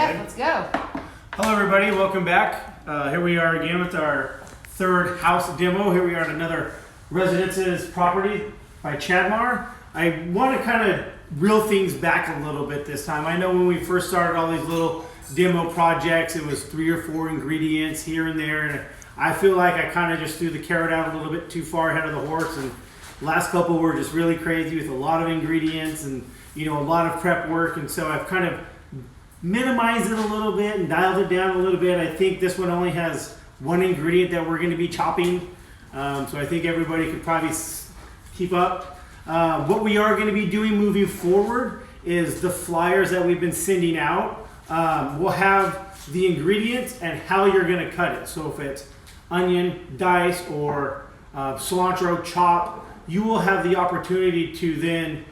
Chef, let's go. Hello everybody, welcome back. Here we are again with our third house demo. Here we are at another Residences property by Chadmar. I want to kind of reel things back a little bit this time. I know when we first started all these little demo projects, it was 3 or 4 ingredients here and there, and I feel like I kind of just threw the carrot out a little bit too far ahead of the horse, and last couple were just really crazy with a lot of ingredients and a lot of prep work, and so I've kind of minimized it a little bit and dialed it down a little bit. I think this one only has 1 ingredient that we're going to be chopping, so I think everybody could probably keep up. What we are going to be doing moving forward is the flyers that we've been sending out. We'll have the ingredients and how you're going to cut it. So if it's onion, dice, or cilantro, chop, you will have the opportunity to then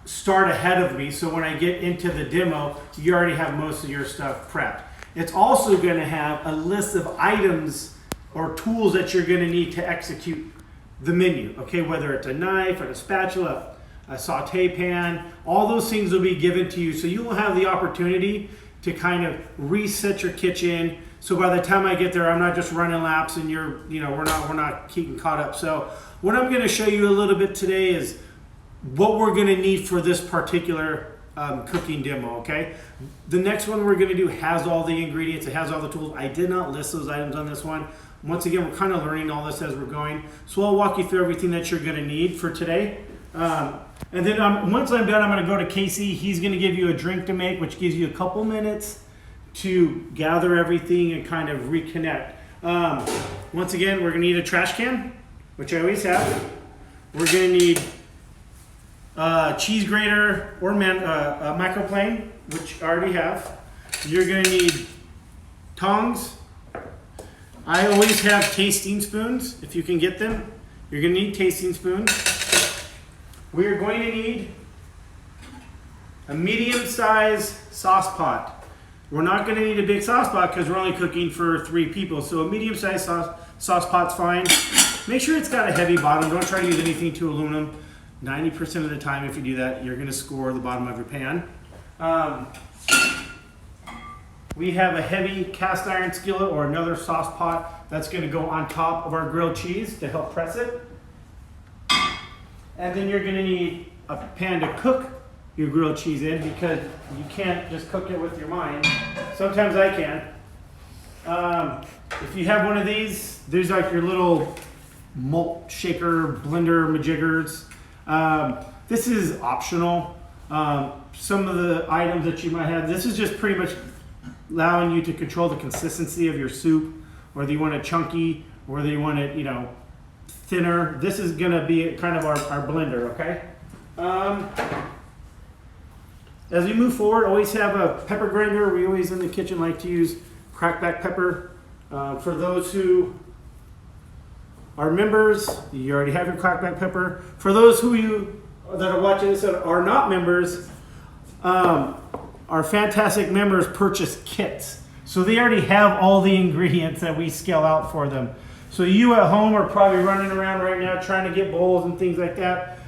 start ahead of me, so when I get into the demo, you already have most of your stuff prepped. It's also going to have a list of items or tools that you're going to need to execute the menu, okay? Whether it's a knife or a spatula, a saute pan, all those things will be given to you, so you will have the opportunity to kind of reset your kitchen, so by the time I get there, I'm not just running laps and we're not keeping caught up. So what I'm going to show you a little bit today is what we're going to need for this particular cooking demo, okay? The next one we're going to do has all the ingredients, it has all the tools. I did not list those items on this one. Once again, we're kind of learning all this as we're going. So I'll walk you through everything that you're going to need for today. And then once I'm done, I'm going to go to Casey. He's going to give you a drink to make, which gives you a couple minutes to gather everything and kind of reconnect. Once again, we're going to need a trash can, which I always have. We're going to need cheese grater or microplane, which I already have. You're going to need tongs. I always have tasting spoons, if you can get them. You're going to need tasting spoons. We are going to need a medium-sized sauce pot. We're not going to need a big sauce pot because we're only cooking for 3 people. So a medium-sized sauce pot's fine. Make sure it's got a heavy bottom. Don't try to use anything too aluminum. 90% of the time, if you do that, you're going to score the bottom of your pan. We have a heavy cast iron skillet or another sauce pot that's going to go on top of our grilled cheese to help press it. And then you're going to need a pan to cook your grilled cheese in, because you can't just cook it with your mind. Sometimes I can. If you have one of these like your little malt shaker, blender, majiggers. This is optional. Some of the items that you might have, this is just pretty much allowing you to control the consistency of your soup, whether you want it chunky, or whether you want it, thinner. This is gonna be kind of our blender, okay? As we move forward, always have a pepper grinder. We always in the kitchen like to use crackback pepper. For those who are members, you already have your crackback pepper. For those that are watching this that are not members, our fantastic members purchase kits. So they already have all the ingredients that we scale out for them. So you at home are probably running around right now trying to get bowls and things like that.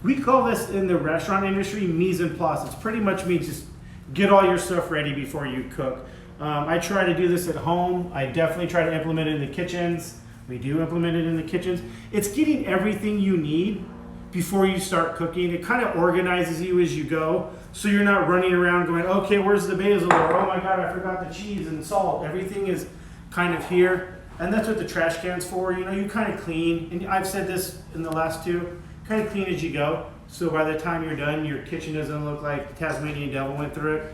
We call this in the restaurant industry mise en place. It's pretty much means just get all your stuff ready before you cook. I try to do this at home. I definitely try to implement it in the kitchens. We do implement it in the kitchens. It's getting everything you need before you start cooking. It kind of organizes you as you go, so you're not running around going, okay, where's the basil? Or, oh my God, I forgot the cheese and salt. Everything is kind of here. And that's what the trash can's for. You kind of clean. And I've said this in the last 2, kind of clean as you go. So by the time you're done, your kitchen doesn't look like the Tasmanian devil went through it.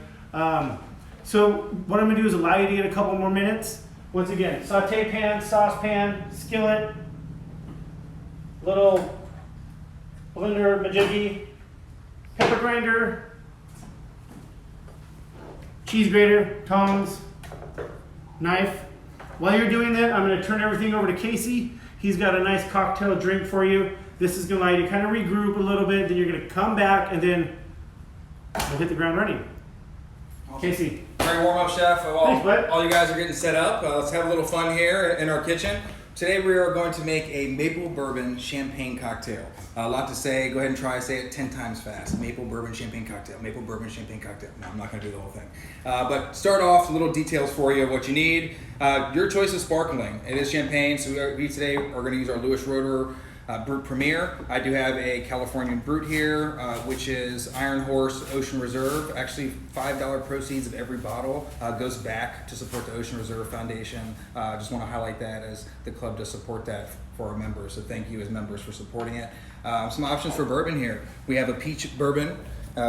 So what I'm gonna do is allow you to get a couple more minutes. Once again, saute pan, sauce pan, skillet, little blender, majiggy, pepper grinder, cheese grater, tongs, knife. While you're doing that, I'm going to turn everything over to Casey. He's got a nice cocktail drink for you. This is going to allow you to kind of regroup a little bit. Then you're going to come back and then we'll hit the ground running. Awesome. Casey. Great warm up, Chef. Thanks, bud. All you guys are getting set up. Let's have a little fun here in our kitchen. Today we are going to make a maple bourbon champagne cocktail. A lot to say. Go ahead and try. Say it 10 times fast. Maple bourbon champagne cocktail. Maple bourbon champagne cocktail. No, I'm not going to do the whole thing. But start off, little details for you of what you need. Your choice of sparkling. It is champagne, so we today are going to use our Lewis Roeder Brut Premier. I do have a Californian Brut here, which is Iron Horse Ocean Reserve. Actually, $5 proceeds of every bottle goes back to support the Ocean Reserve Foundation. Just want to highlight that as the club does support that for our members. So thank you as members for supporting it. Some options for bourbon here. We have a peach bourbon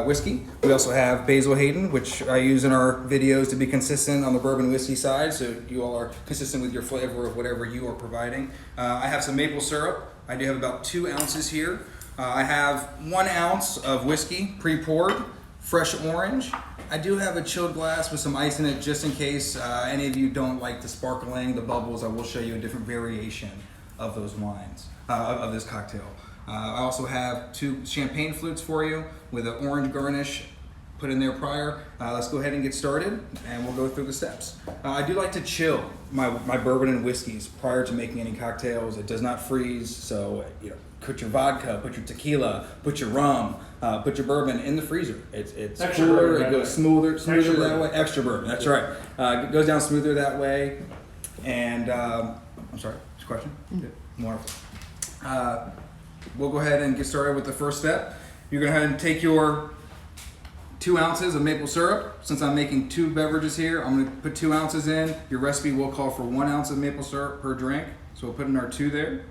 whiskey. We also have Basil Hayden, which I use in our videos to be consistent on the bourbon whiskey side, so you all are consistent with your flavor of whatever you are providing. I have some maple syrup. I do have about 2 ounces here. I have 1 ounce of whiskey pre-poured, fresh orange. I do have a chilled glass with some ice in it just in case any of you don't like the sparkling, the bubbles. I will show you a different variation of those wines, of this cocktail. I also have 2 champagne flutes for you with an orange garnish put in there prior. Let's go ahead and get started and we'll go through the steps. I do like to chill my bourbon and whiskeys prior to making any cocktails. It does not freeze, so put your vodka, put your tequila, put your rum, put your bourbon in the freezer. It's cooler, it goes smoother that way. Extra bourbon, that's right. It goes down smoother that way. And I'm sorry, what's your question? Good. Wonderful. We'll go ahead and get started with the first step. You're going to go ahead and take your 2 ounces of maple syrup. Since I'm making 2 beverages here, I'm going to put 2 ounces in. Your recipe will call for 1 ounce of maple syrup per drink. So we'll put in our 2 there.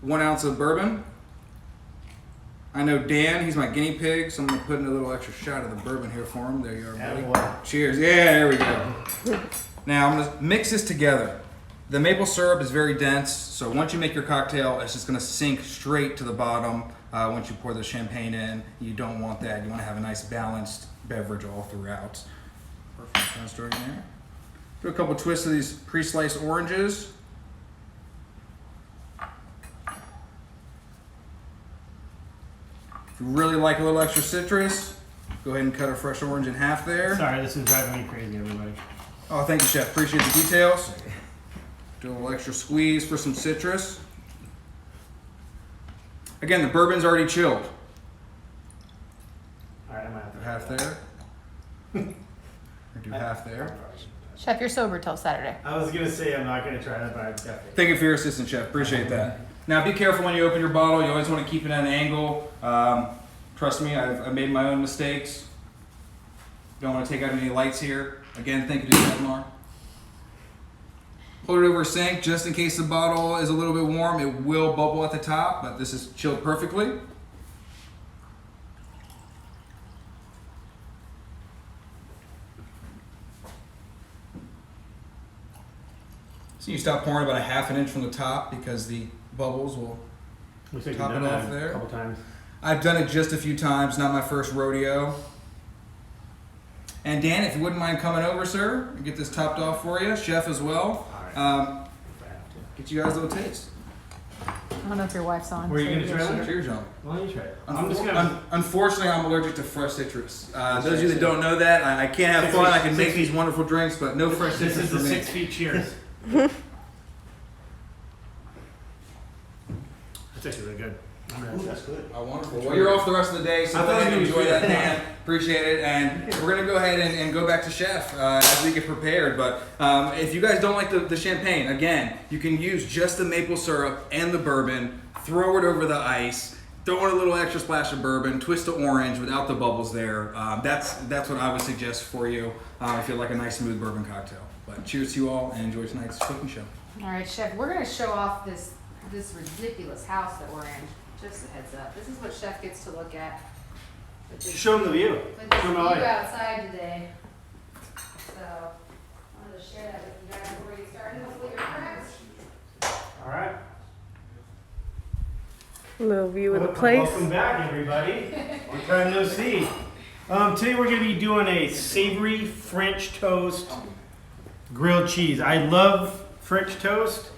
1 ounce of bourbon. I know Dan, he's my guinea pig, so I'm going to put in a little extra shot of the bourbon here for him. There you are, buddy. Cheers. Yeah, there we go. Now I'm going to mix this together. The maple syrup is very dense, so once you make your cocktail, it's just going to sink straight to the bottom. Once you pour the champagne in, you don't want that. You want to have a nice balanced beverage all throughout. Perfect. Kind of starting there. Do a couple twists of these pre-sliced oranges. If you really like a little extra citrus, go ahead and cut a fresh orange in half there. Sorry, this is driving me crazy, everybody. Oh, thank you, Chef. Appreciate the details. Do a little extra squeeze for some citrus. Again, the bourbon's already chilled. All right, I might have to half there. Or do half there. Chef, you're sober till Saturday. I was gonna say I'm not gonna try that, but I'm definitely. Thank you for your assistance, Chef. Appreciate that. Now, be careful when you open your bottle. You always want to keep it at an angle. Trust me, I've made my own mistakes. Don't want to take out any lights here. Again, thank you to Edmar. Hold it over a sink just in case the bottle is a little bit warm. It will bubble at the top, but this is chilled perfectly. So you stop pouring about a ½ inch from the top because the bubbles will top it off there. A couple times. I've done it just a few times, not my first rodeo. And Dan, if you wouldn't mind coming over, sir, and get this topped off for you, Chef as well. Get you guys a little taste. I don't know if your wife's on. Were you going to try it? Cheers, John. Why don't you try it? Unfortunately, I'm allergic to fresh citrus. Those of you that don't know that, I can't have fun. I can make these wonderful drinks, but no fresh citrus. This is for the me. 6 feet cheers. That's actually really good. Ooh, that's good. Oh, wonderful. Well, you're off the rest of the day, so go ahead and enjoy that, Dan. Appreciate it. And we're going to go ahead and go back to Chef as we get prepared. But if you guys don't like the champagne, again, you can use just the maple syrup and the bourbon, throw it over the ice, throw in a little extra splash of bourbon, twist the orange without the bubbles there. That's what I would suggest for you if you like a nice smooth bourbon cocktail. But cheers to you all and enjoy tonight's cooking show. All right, Chef, we're going to show off this ridiculous house that we're in. Just a heads up. This is what Chef gets to look at. Show them the view. With this Show them view all you. outside today. So, I wanted to share that with you guys before we get started. Hopefully you're correct. All right. Little view of the place. Welcome back, everybody. Long time no see. Today we're going to be doing a savory French toast grilled cheese. I love French toast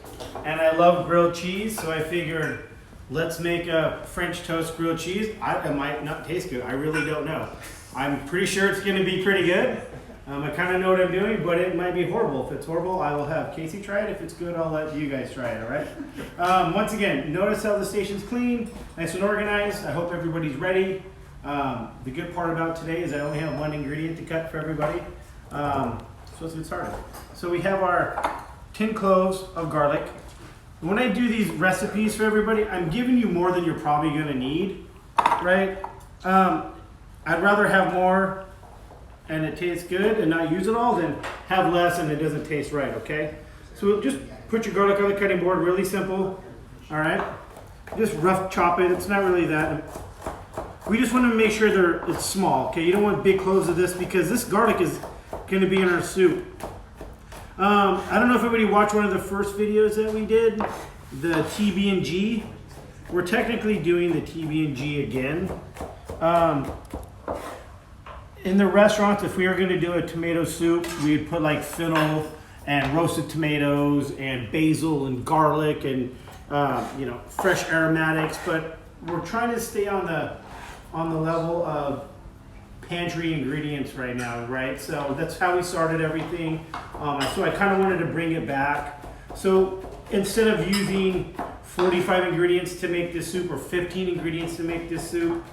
and I love grilled cheese, so I figured let's make a French toast grilled cheese. It might not taste good. I really don't know. I'm pretty sure it's going to be pretty good. I kind of know what I'm doing, but it might be horrible. If it's horrible, I will have Casey try it. If it's good, I'll let you guys try it, all right? Once again, notice how the station's clean, nice and organized. I hope everybody's ready. The good part about today is I only have one ingredient to cut for everybody. So let's get started. So we have our 10 cloves of garlic. When I do these recipes for everybody, I'm giving you more than you're probably gonna need, right? I'd rather have more and it tastes good and not use it all than have less and it doesn't taste right, okay? So just put your garlic on the cutting board, really simple, all right? Just rough chop it, it's not really that. We just want to make sure it's small, okay? You don't want big cloves of this because this garlic is gonna be in our soup. I don't know if everybody watched one of the first videos that we did, the TB&G. We're technically doing the TB&G again. In the restaurants, if we were going to do a tomato soup, we'd put like fennel and roasted tomatoes and basil and garlic and fresh aromatics. But we're trying to stay on the level of pantry ingredients right now, right? So that's how we started everything. So I kind of wanted to bring it back. So instead of using 45 ingredients to make this soup or 15 ingredients to make this soup,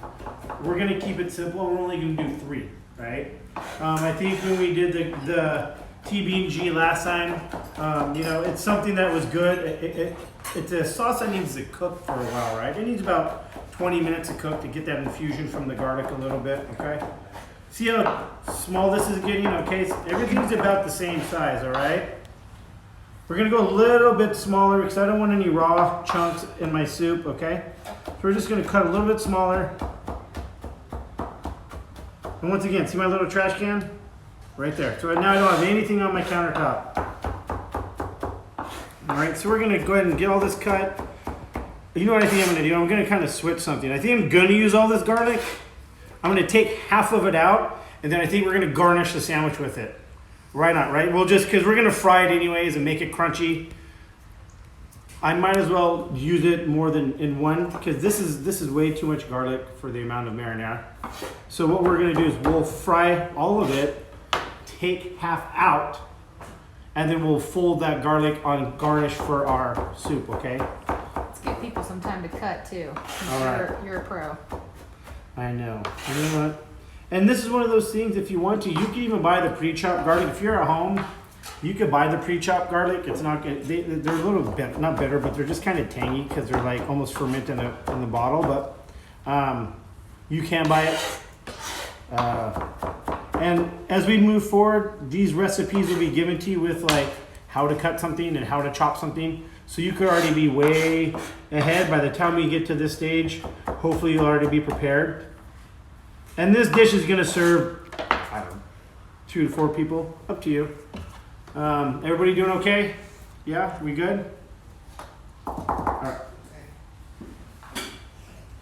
we're gonna keep it simple. We're only gonna do 3, right? I think when we did the TB&G last time, it's something that was good. It's a sauce that needs to cook for a while, right? It needs about 20 minutes to cook to get that infusion from the garlic a little bit, okay? See how small this is getting, okay? So everything's about the same size, all right? We're gonna go a little bit smaller because I don't want any raw chunks in my soup, okay? So we're just gonna cut a little bit smaller. And once again, see my little trash can? Right there. So now I don't have anything on my countertop. All right, so we're gonna go ahead and get all this cut. You know what I think I'm gonna do? I'm gonna kind of switch something. I think I'm gonna use all this garlic. I'm gonna take half of it out, and then I think we're gonna garnish the sandwich with it. Why not, right? Well, just because we're gonna fry it anyways and make it crunchy, I might as well use it more than in one because this is way too much garlic for the amount of marinara. So what we're gonna do is we'll fry all of it, take half out, and then we'll fold that garlic on garnish for our soup, okay? Let's give people some time to cut too. All right. You're a pro. I know. You know what? And this is one of those things, if you want to, you can even buy the pre-chopped garlic. If you're at home, you could buy the pre-chopped garlic. It's not good. They're a little bit, not bitter, but they're just kind of tangy because they're like almost fermented in the bottle. But you can buy it. And as we move forward, these recipes will be given to you with like how to cut something and how to chop something. So you could already be way ahead. By the time we get to this stage, hopefully you'll already be prepared. And this dish is gonna serve, I don't know, 2 to 4 people, up to you. Everybody doing okay? Yeah, we good? All right.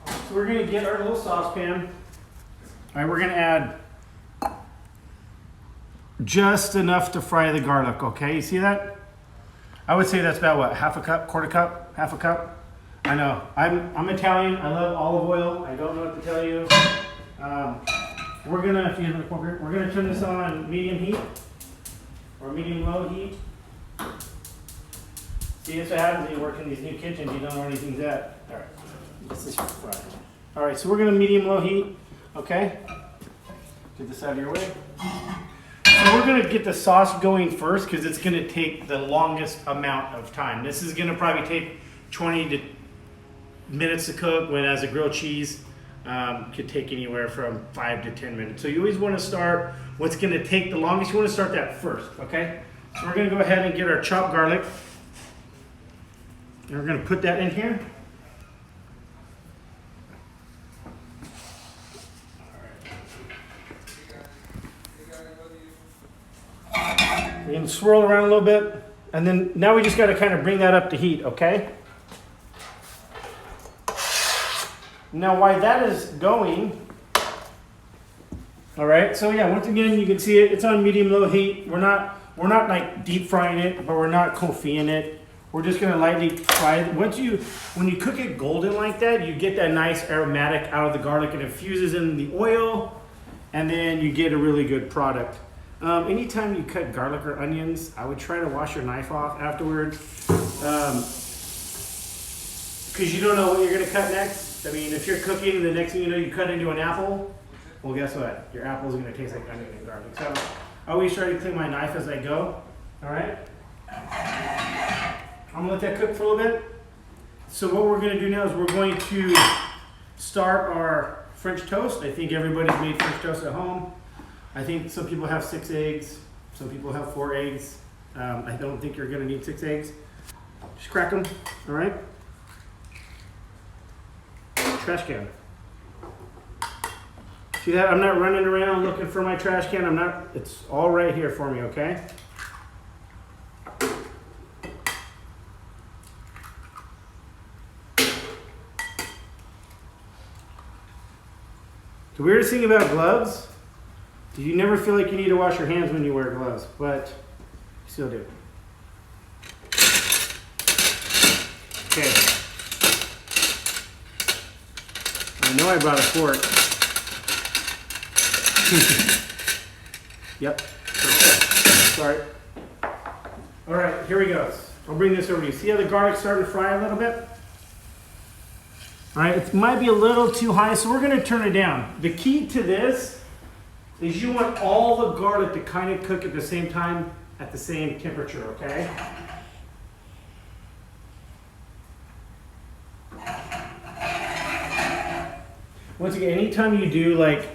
So we're gonna get our little saucepan. All right, we're gonna add just enough to fry the garlic, okay? You see that? I would say that's about what, half a cup, quarter cup, half a cup? I know, I'm Italian, I love olive oil, I don't know what to tell you. We're gonna turn this on medium heat or medium low heat. See, that's what happens when you work in these new kitchens. You don't know where anything's at. All right, this is fried. All right, so we're gonna medium low heat. Okay, get this out of your way. So we're gonna get the sauce going first because it's gonna take the longest amount of time. This is gonna probably take 20 minutes to cook, when as a grilled cheese could take anywhere from 5 to 10 minutes. So you always want to start what's going to take the longest. You want to start that first, okay? So we're going to go ahead and get our chopped garlic. And we're going to put that in here. We're going to swirl around a little bit. And then now we just got to kind of bring that up to heat, okay? Now, while that is going, all right. So yeah, once again, you can see it. It's on medium-low heat. We're not like deep frying it, but we're not confying it. We're just gonna lightly fry it. When you cook it golden like that, you get that nice aromatic out of the garlic, and it fuses in the oil, and then you get a really good product. Anytime you cut garlic or onions, I would try to wash your knife off afterwards. Because you don't know what you're going to cut next. I mean, if you're cooking and the next thing you know you cut into an apple, well, guess what? Your apple is going to taste like onion and garlic. So I always try to clean my knife as I go. All right? I'm going to let that cook for a little bit. So what we're going to do now is we're going to start our French toast. I think everybody's made French toast at home. I think some people have 6 eggs. Some people have 4 eggs. I don't think you're going to need 6 eggs. Just crack them. All right? Trash can. See that? I'm not running around looking for my trash can. It's all right here for me, okay? The weirdest thing about gloves is you never feel like you need to wash your hands when you wear gloves, but you still do. Okay. I know I brought a fork. Yep. Sorry. All right, here we go. I'll bring this over to you. See how the garlic's starting to fry a little bit? All right, it might be a little too high, so we're going to turn it down. The key to this is you want all the garlic to kind of cook at the same time, at the same temperature, okay? Once again, anytime you do like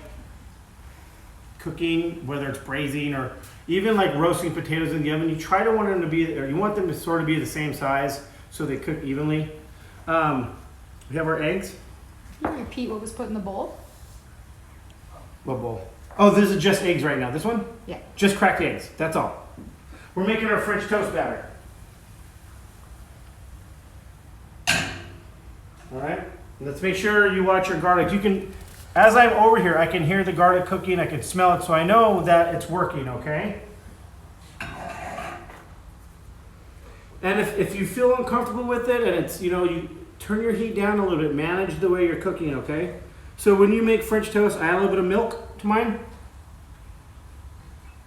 cooking, whether it's braising or even like roasting potatoes in the oven, you try to want them to be, or you want them to sort of be the same size so they cook evenly. We have our eggs. Can you repeat what was put in the bowl? What bowl? Oh, this is just eggs right now. This one? Yeah. Just cracked eggs. That's all. We're making our French toast batter. All right. Let's make sure you watch your garlic. You can, as I'm over here, I can hear the garlic cooking. I can smell it, so I know that it's working. Okay. And if you feel uncomfortable with it, and it's, you know, you turn your heat down a little bit. Manage the way you're cooking. Okay. So when you make French toast, I add a little bit of milk to mine.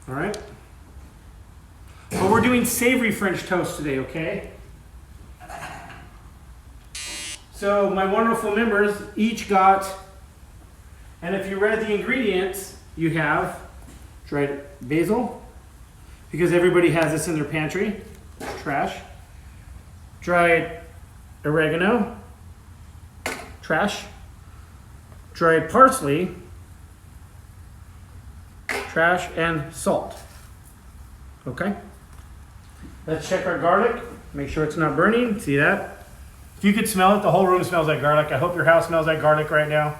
All right. But we're doing savory French toast today, okay? So my wonderful members each got, and if you read the ingredients, you have dried basil, because everybody has this in their pantry, trash. Dried oregano, trash. Dried parsley, trash, and salt. Okay? Let's check our garlic. Make sure it's not burning. See that? If you could smell it, the whole room smells like garlic. I hope your house smells like garlic right now,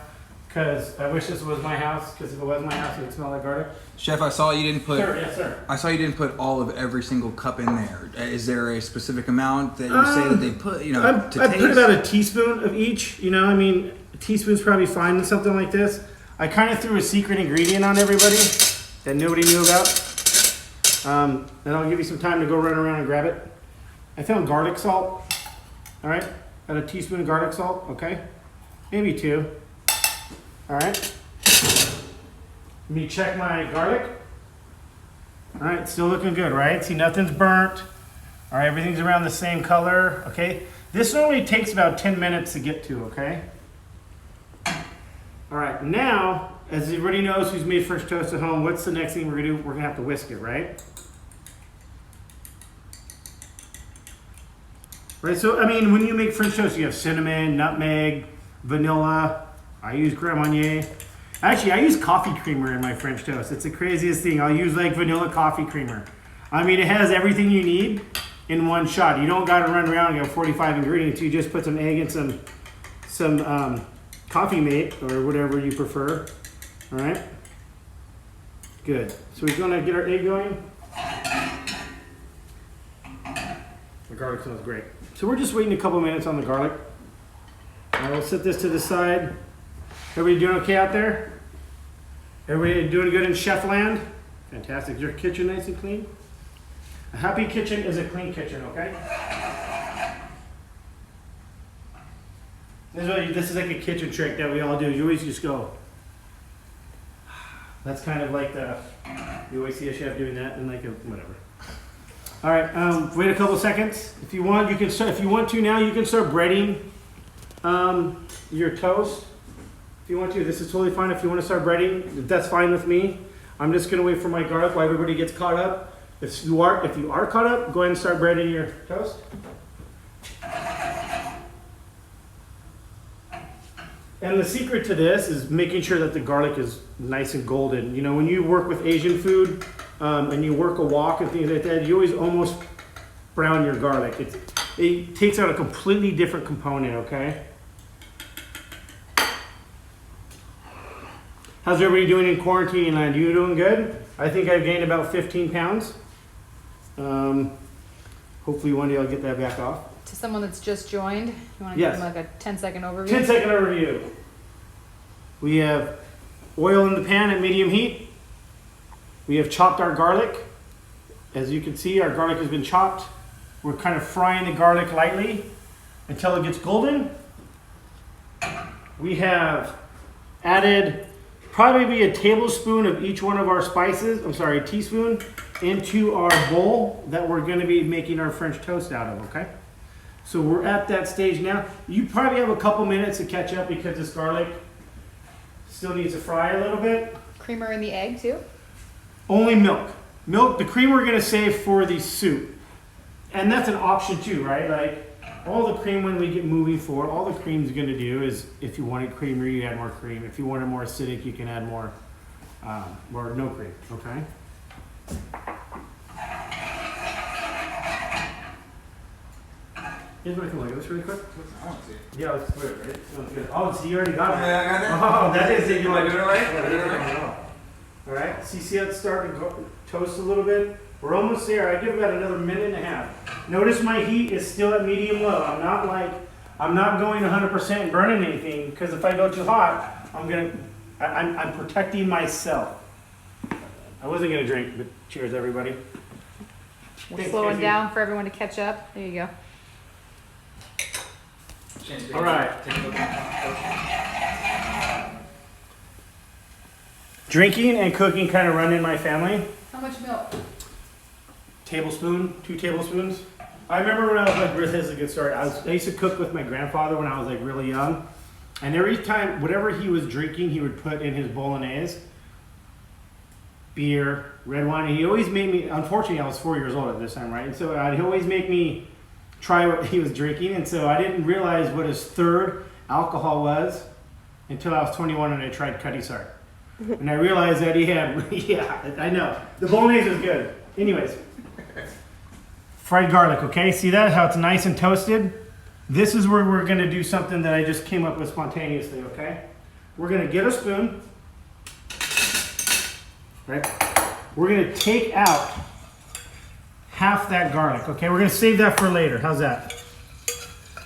because I wish this was my house, because if it was my house, it would smell like garlic. Chef, I saw you didn't put. Sir, yes, sir. I saw you didn't put all of every single cup in there. Is there a specific amount that you say that they put? You know, I to taste? put about a teaspoon of each. You know, I mean, a teaspoon's probably fine in something like this. I kind of threw a secret ingredient on everybody that nobody knew about. And I'll give you some time to go run around and grab it. I found garlic salt. All right, got a teaspoon of garlic salt. Okay, maybe 2. All right. Let me check my garlic. All right, still looking good, right? See, nothing's burnt. All right, everything's around the same color. Okay, this normally takes about 10 minutes to get to. Okay. All right, now, as everybody knows who's made French toast at home, what's the next thing we're gonna do? We're gonna have to whisk it, right? Right, so, I mean, when you make French toast, you have cinnamon, nutmeg, vanilla. I use Crème Marnier. Actually, I use coffee creamer in my French toast. It's the craziest thing. I'll use like vanilla coffee creamer. I mean, it has everything you need in one shot. You don't gotta run around and get 45 ingredients. You just put some egg and some coffee mate or whatever you prefer. All right, good. So we're gonna get our egg going. The garlic smells great. So we're just waiting a couple minutes on the garlic. I will set this to the side. Everybody doing okay out there? Everybody doing good in chef land? Fantastic. Is your kitchen nice and clean? A happy kitchen is a clean kitchen, okay? This is like a kitchen trick that we all do. You always just go. That's kind of like the You always see a chef doing that and like a whatever. All right, wait a couple seconds. If you want, you can start. If you want to now, you can start breading your toast. If you want to, this is totally fine. If you want to start breading, that's fine with me. I'm just gonna wait for my garlic while everybody gets caught up. If you are caught up, go ahead and start breading your toast. And the secret to this is making sure that the garlic is nice and golden. You know, when you work with Asian food and you work a wok and things like that, you always almost brown your garlic. It takes out a completely different component, okay? How's everybody doing in quarantine land? You doing good? I think I've gained about 15 pounds. Hopefully one day I'll get that back off. To someone that's just joined, you want to Yes. give them like a 10-second overview? 10-second overview. We have oil in the pan at medium heat. We have chopped our garlic. As you can see, our garlic has been chopped. We're kind of frying the garlic lightly until it gets golden. We have added probably a tablespoon of each one of our spices, a teaspoon, into our bowl that we're going to be making our French toast out of, okay? So we're at that stage now. You probably have a couple minutes to catch up because this garlic still needs to fry a little bit. Creamer in the egg too? Only milk. Milk, the cream we're going to save for the soup. And that's an option too, right? Like all the cream when we get moving forward, all the cream's going to do is if you want it creamier, you add more cream. If you want it more acidic, you can add more or no cream, okay? Here's what I can look at this really quick. I want to see it. Yeah, let's put it right. Sounds good. Oh, so you already got it. Yeah, I got that. Oh, that is it. Am I doing it right? Am I doing it right? All right. See how it's starting to toast a little bit? We're almost there. I give about another minute and a half. Notice my heat is still at medium low. I'm not going 100% and burning anything because if I go too hot, I'm protecting myself. I wasn't gonna drink, but cheers, everybody. We're slowing down for everyone to catch up. There you go. All right. Drinking and cooking kind of run in my family. How much milk? Tablespoon, 2 tablespoons. I remember when I was like, this is a good story. I used to cook with my grandfather when I was like really young. And every time, whatever he was drinking, he would put in his bolognese, beer, red wine. And he always made me, unfortunately, I was 4 years old at this time, right? And so he'd always make me try what he was drinking. And so I didn't realize what his third alcohol was until I was 21 and I tried Cutty Sark. And I realized that he had, yeah, I know. The bolognese is good. Anyways. Fried garlic, okay? See that? How it's nice and toasted? This is where we're gonna do something that I just came up with spontaneously, okay? We're gonna get a spoon, right? We're gonna take out half that garlic, okay? We're gonna save that for later. How's that?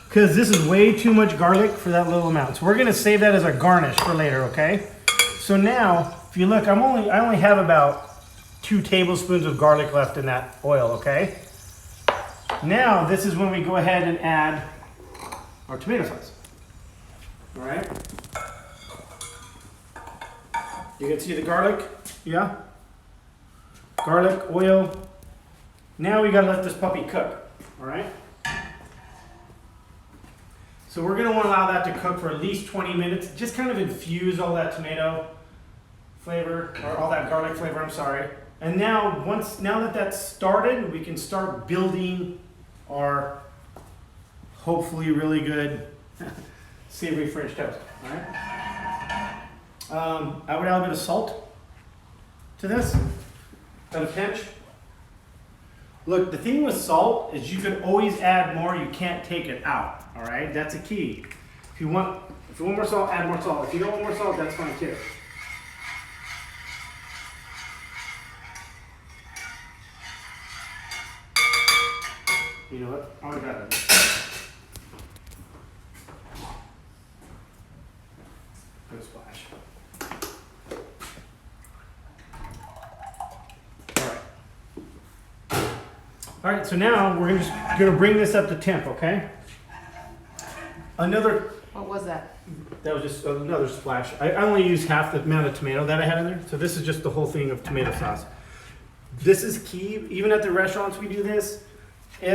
Because this is way too much garlic for that little amount. So we're gonna save that as a garnish for later, okay? So now, if you look, I only have about 2 tablespoons of garlic left in that oil, okay? Now, this is when we go ahead and add our tomato sauce. All right? You can see the garlic, yeah? Garlic, oil. Now we gotta let this puppy cook, all right? So we're gonna wanna allow that to cook for at least 20 minutes. Just kind of infuse all that tomato flavor, or all that garlic flavor, I'm sorry. And now, now that that's started, we can start building our hopefully really good savory French toast. All right. I would add a bit of salt to this, at a pinch. Look, the thing with salt is you can always add more. You can't take it out. All right, that's a key. If you want more salt, add more salt. If you don't want more salt, that's fine too. You know what? I'll grab it. Good splash. All right, so now we're gonna bring this up to temp, okay? What was that? That was just another splash. I only used half the amount of tomato that I had in there, so this is just the whole thing of tomato sauce. this is key. Even at the restaurants we do this. We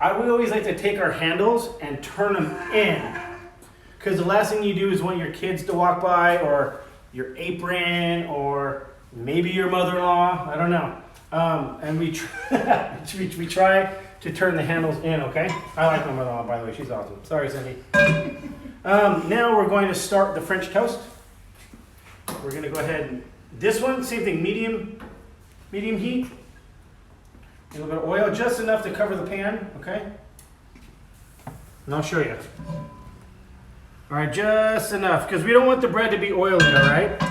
always like to take our handles and turn them in. Because the last thing you do is want your kids to walk by, or your apron, or maybe your mother-in-law, I don't know. And we try to turn the handles in, okay? I like my mother-in-law, by the way, she's awesome. Sorry, Cindy. Now we're going to start the French toast. We're gonna go ahead and, this one, same thing, medium heat. A little bit of oil, just enough to cover the pan, okay? And I'll show you. All right, just enough, because we don't want the bread to be oily, all right?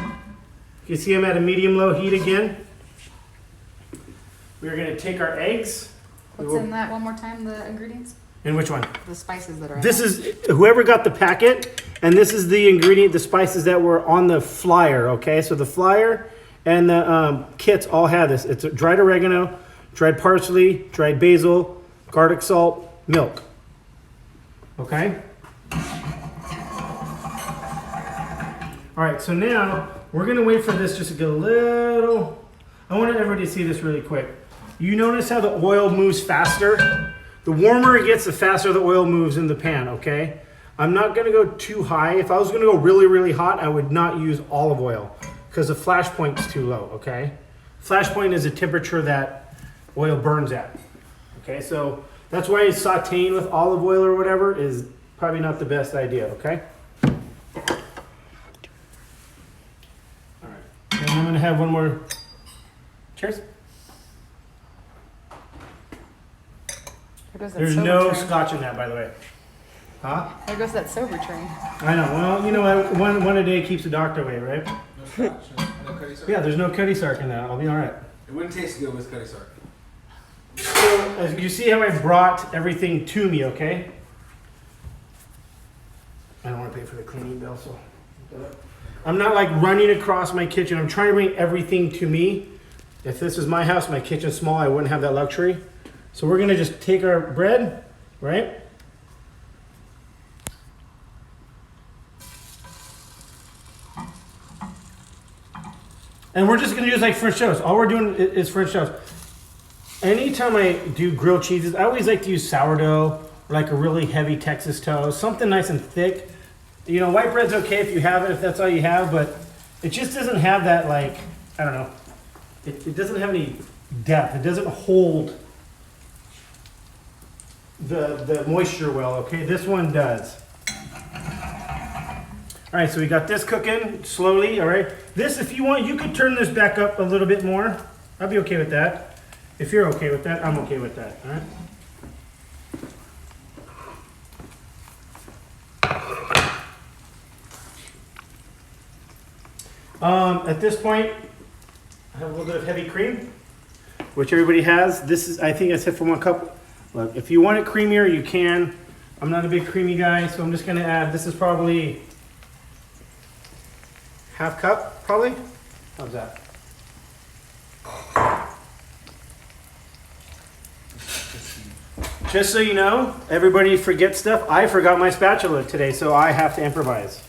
You see I'm at a medium-low heat again. We're gonna take our eggs. What's in that one more time, the ingredients? In which one? The spices that are in This it. is, whoever got the packet, and this is the ingredient, the spices that were on the flyer, okay? So the flyer and the kits all have this. It's dried oregano, dried parsley, dried basil, garlic salt, milk. Okay? All right, so now we're gonna wait for this just to get a little, I want everybody to see this really quick. You notice how the oil moves faster? The warmer it gets, the faster the oil moves in the pan, okay? I'm not gonna go too high. If I was gonna go really, really hot, I would not use olive oil because the flash point's too low, okay? Flash point is a temperature that oil burns at, okay? So that's why sauteing with olive oil or whatever is probably not the best idea, okay? All right, and I'm gonna have one more, cheers. There goes that There's sober no train. scotch in that, by the way. Huh? There goes that sober train. I know. Well, you know what? One a day keeps the doctor away, right? No scotch, no cutty sark. Yeah, there's no cutty sark in that. I'll be all right. It wouldn't taste good with cutty sark. So, as you see how I brought everything to me, okay? I don't want to pay for the cleaning bill, so. I'm not like running across my kitchen. I'm trying to bring everything to me. If this is my house, my kitchen's small, I wouldn't have that luxury. So we're gonna just take our bread, right? And we're just gonna use like French toast. All we're doing is French toast. Anytime I do grilled cheeses, I always like to use sourdough or like a really heavy Texas toast, something nice and thick. You know, white bread's okay if you have it, if that's all you have, but it just doesn't have that, like, I don't know. It doesn't have any depth. It doesn't hold the moisture well, okay? This one does. All right, so we got this cooking slowly, all right? This, if you want, you could turn this back up a little bit more. I'll be okay with that. If you're okay with that, I'm okay with that, all right? At this point, I have a little bit of heavy cream, which everybody has. This is, I think I said for 1 cup. Look, if you want it creamier, you can. I'm not a big creamy guy, so I'm just gonna add, this is probably ½ cup, probably. How's that? Just so you know, everybody forgets stuff. I forgot my spatula today, so I have to improvise.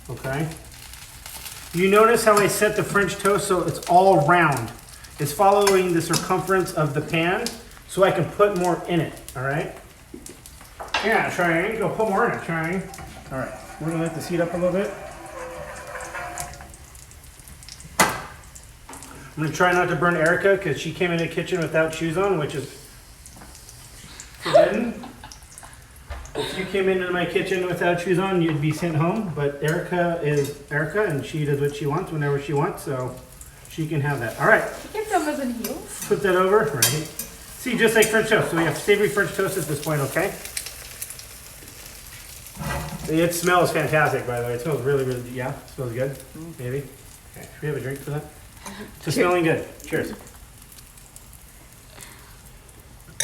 Okay? You notice how I set the French toast so it's all round. It's following the circumference of the pan so I can put more in it, all right? Yeah, trying. Go put more in it, trying. All right, we're gonna let this heat up a little bit. I'm gonna try not to burn Erica because she came in the kitchen without shoes on, which is forbidden. If you came into my kitchen without shoes on, you'd be sent home. But Erica is Erica, and she does what she wants whenever she wants, so she can have that. All right. You can throw those in heels. Put that over, right? See, just like French toast. So we have savory French toast at this point, okay? It smells fantastic, by the way. It smells really, really, yeah, it smells good. Maybe. Okay, should we have a drink for that? It's smelling good. Cheers.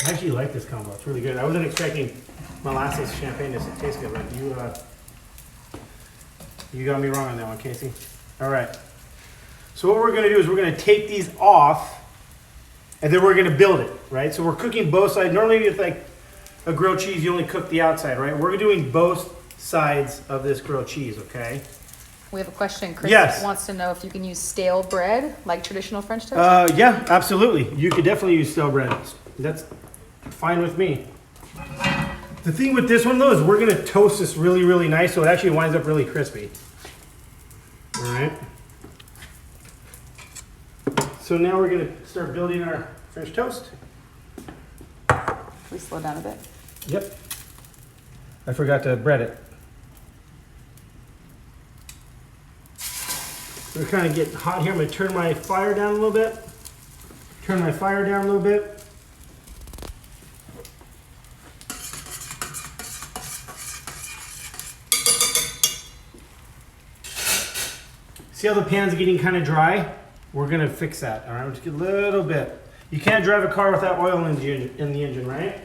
I actually like this combo. It's really good. I wasn't expecting molasses champagne to taste good, but you got me wrong on that one, Casey. All right. So what we're going to do is we're going to take these off, and then we're going to build it, right? So we're cooking both sides. Normally, with like a grilled cheese, you only cook the outside, right? We're doing both sides of this grilled cheese, okay? We have a question. Chris Yes. wants to know if you can use stale bread like traditional French toast. Yeah, absolutely. You could definitely use stale bread. That's fine with me. The thing with this one though is we're gonna toast this really, really nice so it actually winds up really crispy. All right. So now we're gonna start building our French toast. Can we slow down a bit? Yep. I forgot to bread it. We're kind of getting hot here. I'm gonna turn my fire down a little bit. Turn my fire down a little bit. See how the pan's getting kind of dry? We're gonna fix that. All right, just get a little bit. You can't drive a car without oil in the engine, right?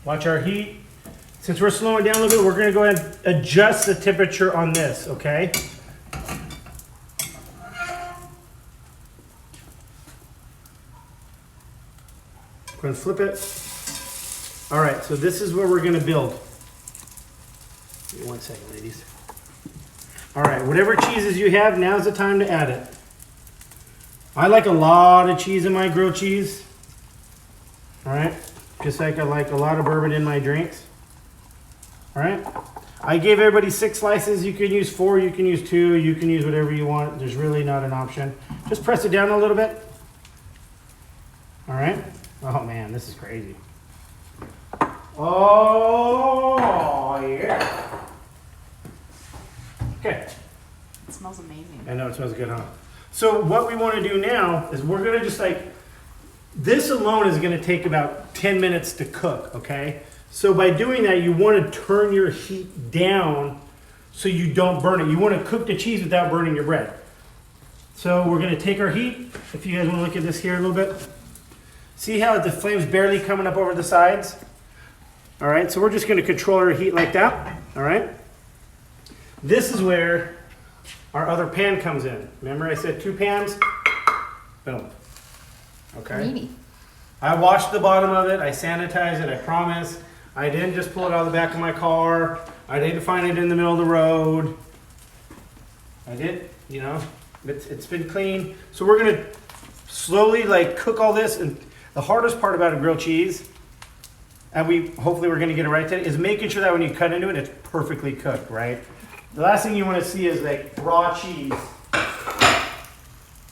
Watch our heat. Since we're slowing down a little bit, we're gonna go ahead and adjust the temperature on this, okay? We're gonna flip it. All right, so this is where we're gonna build. Give me 1 second, ladies. All right, whatever cheeses you have, now's the time to add it. I like a lot of cheese in my grilled cheese. All right, just like I like a lot of bourbon in my drinks. All right, I gave everybody 6 slices. You can use 4, you can use 2, you can use whatever you want. There's really not an option. Just press it down a little bit. All right. Oh man, this is crazy. Oh yeah. Okay. It smells amazing. I know it smells good, huh? So what we want to do now is we're gonna just this alone is gonna take about 10 minutes to cook, okay? So by doing that, you want to turn your heat down so you don't burn it. You want to cook the cheese without burning your bread. So we're gonna take our heat. If you guys want to look at this here a little bit. See how the flame's barely coming up over the sides? All right, so we're just gonna control our heat like that, all right? This is where our other pan comes in. Remember I said 2 pans? Boom, okay? Meaty. I washed the bottom of it, I sanitized it, I promise. I didn't just pull it out of the back of my car. I didn't find it in the middle of the road. I did, you know, it's been clean. So we're gonna slowly cook all this, and the hardest part about a grilled cheese, and hopefully we're gonna get it right today, is making sure that when you cut into it, it's perfectly cooked, right? The last thing you wanna see is raw cheese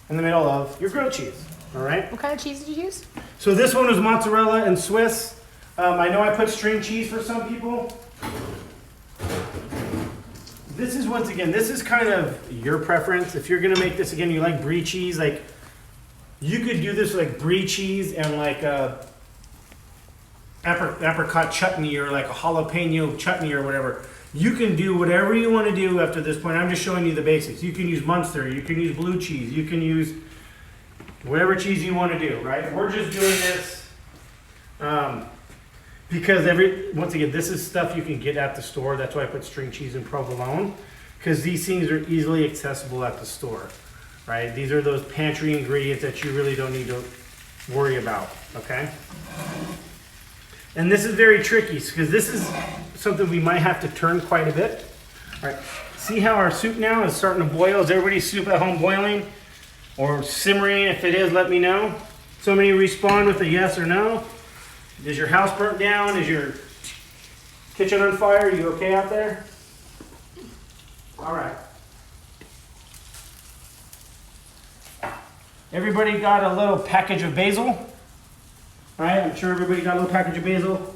in the middle of your grilled cheese, all right? What kind of cheese did you use? So this one was mozzarella and Swiss. I know I put string cheese for some people. This is, once again, this is kind of your preference. If you're gonna make this, again, you like brie cheese, you could do this brie cheese and apricot chutney or a jalapeno chutney or whatever. You can do whatever you want to do after this point. I'm just showing you the basics. You can use Munster, you can use blue cheese, you can use whatever cheese you want to do, right? We're just doing this because once again, this is stuff you can get at the store. That's why I put string cheese and provolone, because these things are easily accessible at the store. Right? These are those pantry ingredients that you really don't need to worry about, okay? And this is very tricky because this is something we might have to turn quite a bit. All right, see how our soup now is starting to boil? Is everybody's soup at home boiling or simmering? If it is, let me know. Somebody respond with a yes or no. Is your house burnt down? Is your kitchen on fire? Are you okay out there? All right. Everybody got a little package of basil? All right, I'm sure everybody got a little package of basil.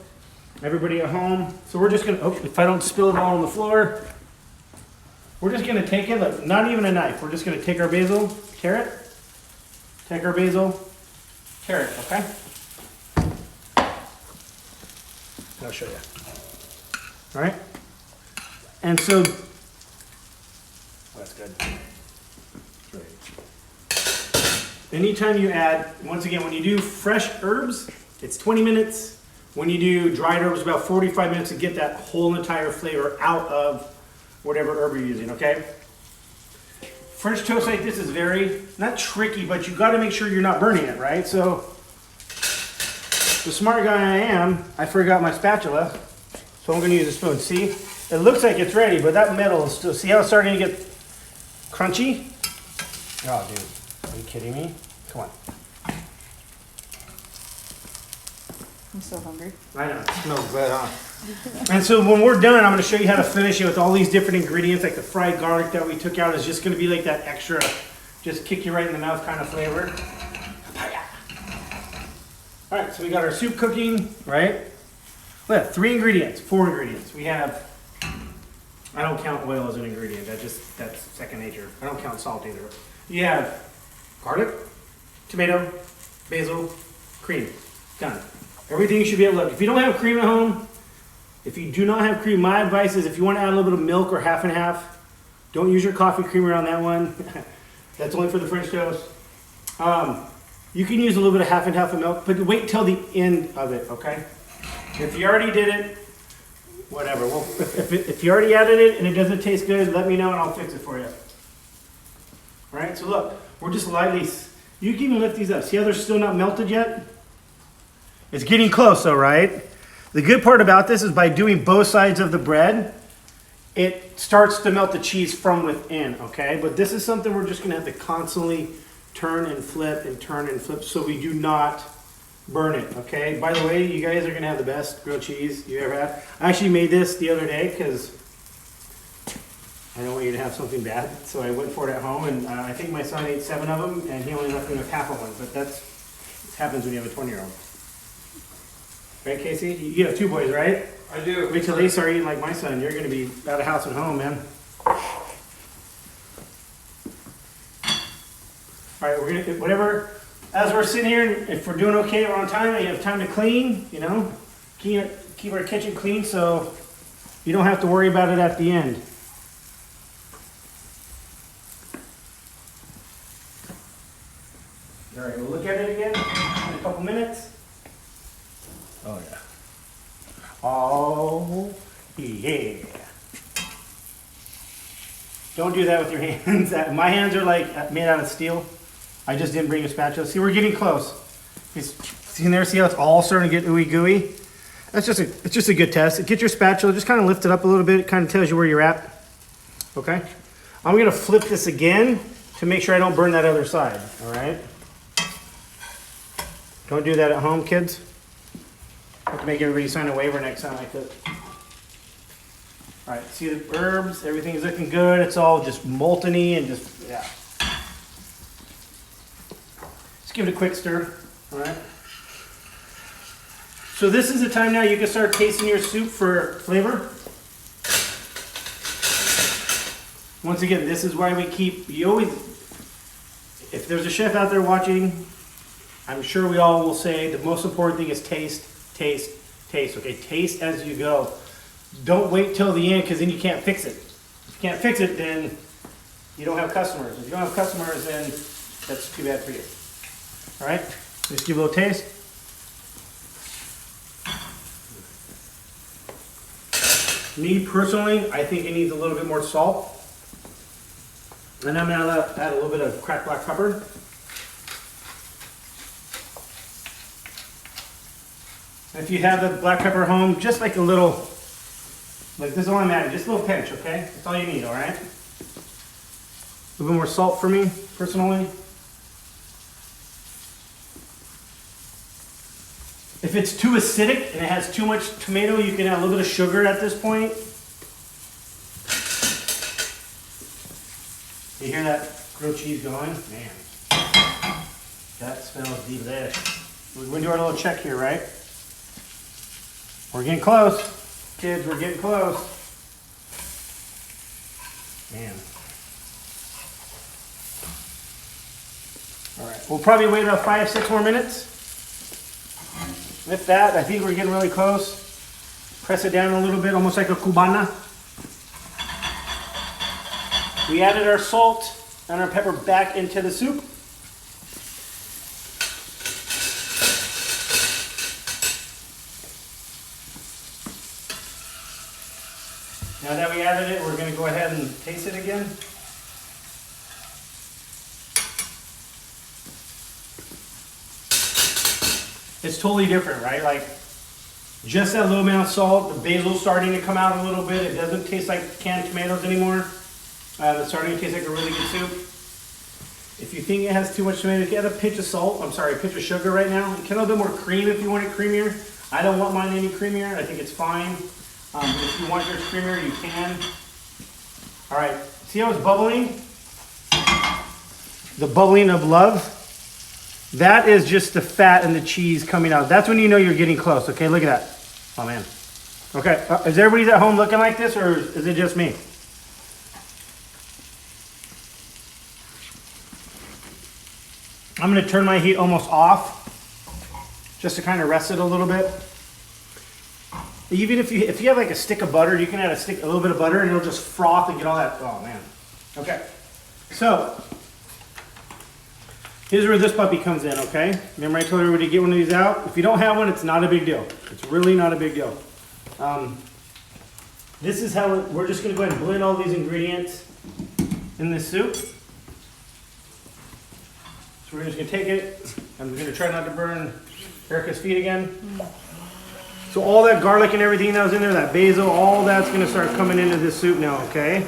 Everybody at home. So we're just gonna, if I don't spill it all on the floor, we're just gonna take it, not even a knife. We're just gonna take our basil, carrot, take our basil, carrot, okay? I'll show you. All right? And so, that's good. Anytime you add, once again, when you do fresh herbs, it's 20 minutes. When you do dried herbs, about 45 minutes to get that whole entire flavor out of whatever herb you're using, okay? French toast like this is very, not tricky, but you gotta make sure you're not burning it, right? So, the smart guy I am, I forgot my spatula, so I'm gonna use a spoon. See, it looks like it's ready, but that metal is still, see how it's starting to get crunchy? Oh, dude, are you kidding me? Come on. I'm so hungry. I know, it smells good, huh? And so when we're done, I'm gonna show you how to finish it with all these different ingredients, like the fried garlic that we took out is just gonna be like that extra, just kick you right in the mouth kind of flavor. All right, so we got our soup cooking, right? We have 4 ingredients. We have, I don't count oil as an ingredient, that's second nature. I don't count salt either. You have garlic, tomato, basil, cream, done. Everything you should be able to, if you don't have cream at home, if you do not have cream, my advice is if you want to add a little bit of milk or half and half, don't use your coffee creamer on that one. That's only for the French toast. You can use a little bit of half and half of milk, but wait till the end of it, okay? If you already did it, whatever. Well, if you already added it and it doesn't taste good, let me know and I'll fix it for you. All right, so look, we're just lightly, you can even lift these up. See how they're still not melted yet? It's getting close though, right? The good part about this is by doing both sides of the bread, it starts to melt the cheese from within, okay? But this is something we're just gonna have to constantly turn and flip so we do not burn it, okay? By the way, you guys are gonna have the best grilled cheese you ever had. I actually made this the other day because I don't want you to have something bad. So I went for it at home and I think my son ate 7 of them and he only left me with half of one, but this happens when you have a 20-year-old. Right, Casey? You have 2 boys, right? I do. Wait till they start eating like my son. You're going to be out of house and home, man. All right, we're going to, whatever, as we're sitting here, if we're doing okay, we're on time, and you have time to clean, you know, keep our kitchen clean so you don't have to worry about it at the end. All right, we'll look at it again in a couple minutes. Oh, yeah. Oh, yeah. Don't do that with your hands. My hands are like made out of steel. I just didn't bring a spatula. See, we're getting close. See in there, see how it's all starting to get ooey gooey? It's just a good test. Get your spatula, just kind of lift it up a little bit. It kind of tells you where you're at. Okay? I'm gonna flip this again to make sure I don't burn that other side, all right? Don't do that at home, kids. I have to make everybody sign a waiver next time I cook. All right, see the herbs, everything's looking good. It's all just molten-y and just, yeah. Just give it a quick stir, all right? So this is the time now you can start tasting your soup for flavor. Once again, this is why we keep, you always, if there's a chef out there watching, I'm sure we all will say the most important thing is taste, taste, taste. Okay, taste as you go. Don't wait till the end because then you can't fix it. If you can't fix it, then you don't have customers. If you don't have customers, then that's too bad for you. All right, just give it a little taste. Me personally, I think it needs a little bit more salt. And I'm gonna add a little bit of cracked black pepper. If you have the black pepper at home, just like a little, like this is all I'm adding, just a little pinch, okay? That's all you need, all right? A little bit more salt for me, personally. If it's too acidic and it has too much tomato, you can add a little bit of sugar at this point. You hear that grilled cheese going? Man, that smells delish. We're gonna do our little check here, right? We're getting close. Kids, we're getting close. Man. All right, we'll probably wait about 5-6 more minutes. With that, I think we're getting really close. Press it down a little bit, almost like a cubana. We added our salt and our pepper back into the soup. Now that we added it, we're going to go ahead and taste it again. it's totally different, right? Like, just that little amount of salt, the basil's starting to come out a little bit. It doesn't taste like canned tomatoes anymore. It's starting to taste like a really good soup. If you think it has too much tomato, you can add a pinch of salt. I'm sorry, a pinch of sugar right now. You can add a bit more cream if you want it creamier. I don't want mine any creamier. I think it's fine. If you want yours creamier, you can. All right, see how it's bubbling? The bubbling of love. That is just the fat and the cheese coming out. That's when you know you're getting close. Okay, look at that. Oh man. Okay, is everybody at home looking like this, or is it just me? I'm gonna turn my heat almost off, just to kind of rest it a little bit. Even if you have like a stick of butter, you can add a little bit of butter, and it'll just froth and get all that. Oh man. Okay. So here's where this puppy comes in. Okay. Remember I told everybody to get one of these out. If you don't have one, it's not a big deal. It's really not a big deal. This is how we're just gonna go ahead and blend all these ingredients in this soup. So we're just gonna take it. I'm gonna try not to burn Erica's feet again. So all that garlic and everything that was in there, that basil, all that's gonna start coming into this soup now, okay?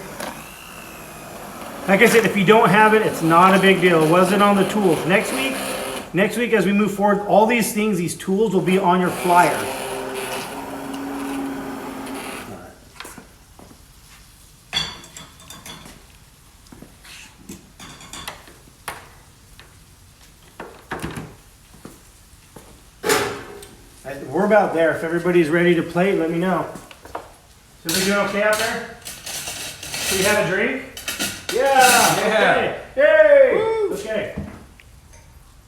Like I said, if you don't have it, it's not a big deal. It wasn't on the tools. Next week as we move forward, all these things, these tools will be on your flyer. We're about there. If everybody's ready to plate, let me know. So we doing okay out there? So you have a drink? Yeah. Okay. Hey. Woo. Okay.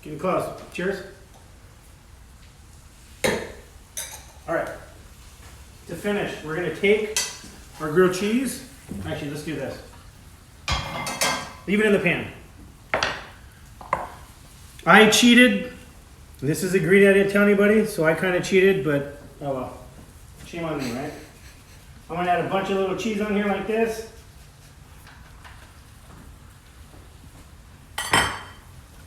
Getting close. Cheers. All right. To finish, we're gonna take our grilled cheese. Actually, let's do this. Leave it in the pan. I cheated. This is a ingredient I didn't tell anybody, so I kind of cheated, but oh well. Shame on me, right? I'm gonna add a bunch of little cheese on here like this.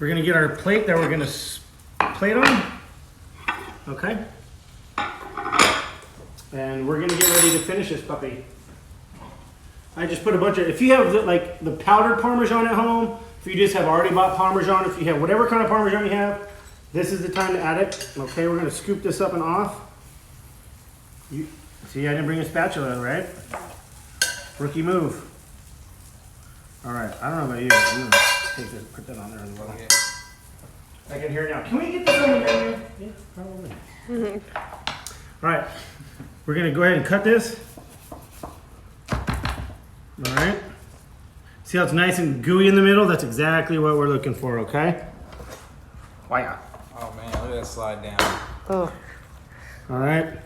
We're gonna get our plate that we're gonna plate on. Okay. And we're gonna get ready to finish this puppy. I just put a bunch of, if you have like the powdered Parmesan at home, if you just have already bought Parmesan, if you have whatever kind of Parmesan you have, this is the time to add it. Okay, we're gonna scoop this up and off. See, I didn't bring a spatula, right? Rookie move. All right, I don't know about you. I'm gonna take this, put that on there as well. Yeah. I can hear it now. Can we get this on the menu? Yeah, probably. All right, we're gonna go ahead and cut this. All right. See how it's nice and gooey in the middle? That's exactly what we're looking for, okay? Wow. Oh man, look at that slide down. Oh. All right.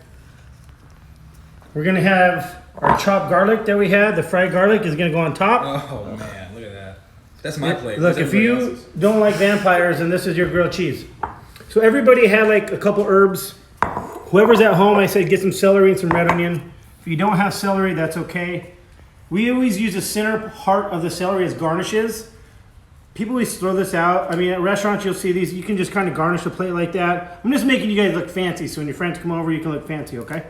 We're gonna have our chopped garlic that we had. The fried garlic is gonna go on top. Oh man, look at that. That's my plate. Look, Where's if you everybody else's? don't like vampires, then this is your grilled cheese. So everybody had like a couple herbs. Whoever's at home, I say get some celery and some red onion. If you don't have celery, that's okay. We always use the center part of the celery as garnishes. People always throw this out. I mean, at restaurants, you'll see these. You can just kind of garnish a plate like that. I'm just making you guys look fancy, so when your friends come over, you can look fancy, okay?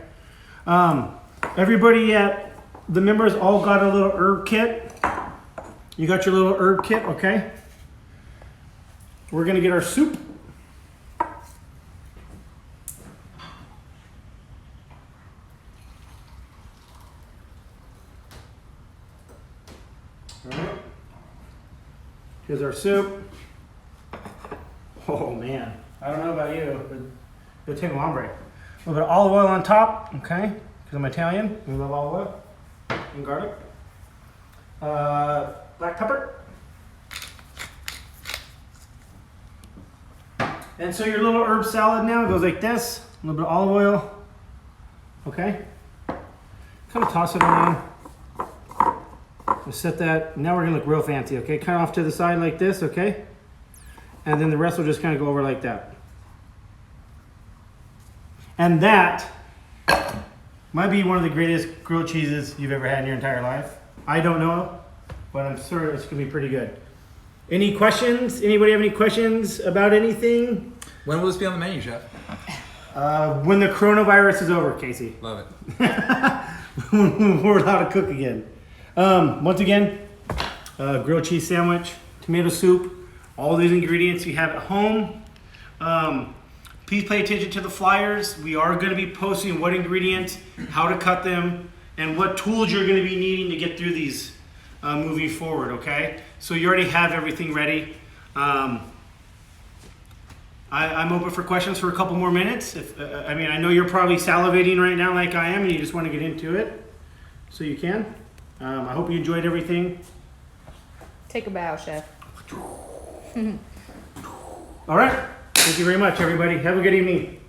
Everybody at the members all got a little herb kit. You got your little herb kit, okay? We're gonna get our soup. All right. Here's our soup. Oh man, I don't know about you, but it'll take a hombre. A little bit of olive oil on top, okay? Because I'm Italian, we love olive oil and garlic. Black pepper. And so your little herb salad now goes like this. A little bit of olive oil, okay? Kind of toss it around. We'll set that. Now we're gonna look real fancy, okay? Kind of off to the side like this, okay? And then the rest will just kind of go over like that. And that might be one of the greatest grilled cheeses you've ever had in your entire life. I don't know, but I'm sure it's gonna be pretty good. Any questions? Anybody have any questions about anything? When will this be on the menu, Chef? When the coronavirus is over, Casey. Love it. We're allowed to cook again. Once again, grilled cheese sandwich, tomato soup, all these ingredients you have at home. Please pay attention to the flyers. We are going to be posting what ingredients, how to cut them, and what tools you're going to be needing to get through these moving forward, okay? So you already have everything ready. I'm open for questions for a couple more minutes. I know you're probably salivating right now like I am, and you just want to get into it. So you can. I hope you enjoyed everything. Take a bow, chef. All right. Thank you very much, everybody. Have a good evening.